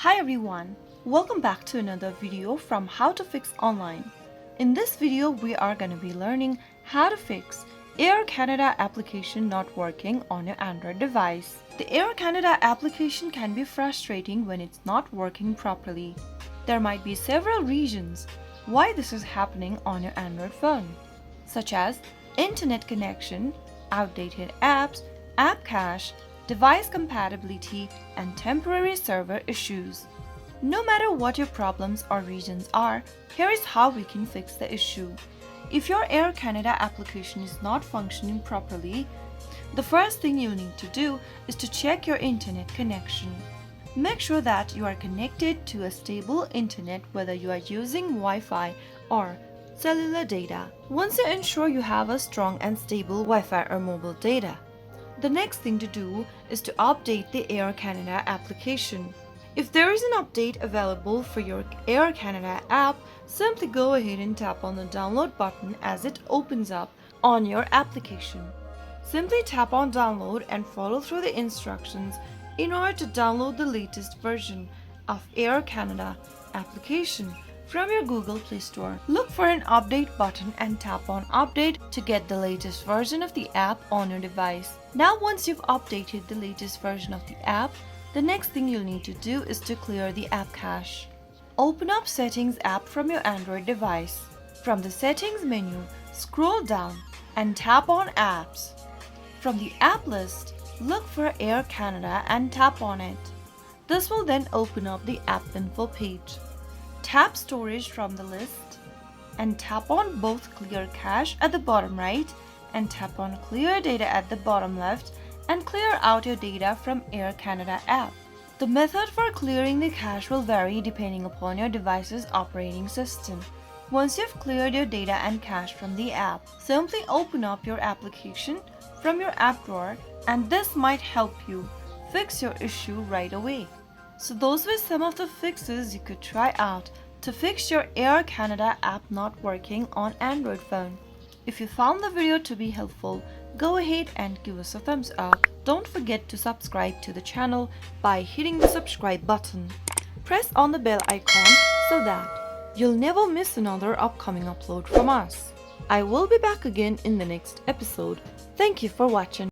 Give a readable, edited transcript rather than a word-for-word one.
Hi everyone, welcome back to another video from How to Fix Online. In this video, we are going to be learning how to fix Air Canada application not working on your Android device. The Air Canada application can be frustrating when it's not working properly. There might be several reasons why this is happening on your Android phone, such as internet connection, outdated apps, app cache, device compatibility, and temporary server issues. No matter what your problems or reasons are, here is how we can fix the issue. If your Air Canada application is not functioning properly, the first thing you'll need to do is to check your internet connection. Make sure that you are connected to a stable internet, whether you are using Wi-Fi or cellular data. Once you ensure you have a strong and stable Wi-Fi or mobile data, the next thing to do is to update the Air Canada application. If there is an update available for your Air Canada app, simply go ahead and tap on the download button as it opens up on your application. Simply tap on download and follow through the instructions in order to download the latest version of Air Canada application from your Google Play Store. Look for an update button and tap on update to get the latest version of the app on your device. Now once you've updated the latest version of the app, the next thing you'll need to do is to clear the app cache. Open up Settings app from your Android device. From the Settings menu, scroll down and tap on Apps. From the app list, look for Air Canada and tap on it. This will then open up the app info page. Tap Storage from the list and tap on both Clear Cache at the bottom right and tap on Clear Data at the bottom left and clear out your data from Air Canada app. The method for clearing the cache will vary depending upon your device's operating system. Once you've cleared your data and cache from the app, simply open up your application from your app drawer, and this might help you fix your issue right away. So those were some of the fixes you could try out to fix your Air Canada app not working on Android phone. If you found the video to be helpful, go ahead and give us a thumbs up. Don't forget to subscribe to the channel by hitting the subscribe button. Press on the bell icon so that you'll never miss another upcoming upload from us. I will be back again in the next episode. Thank you for watching.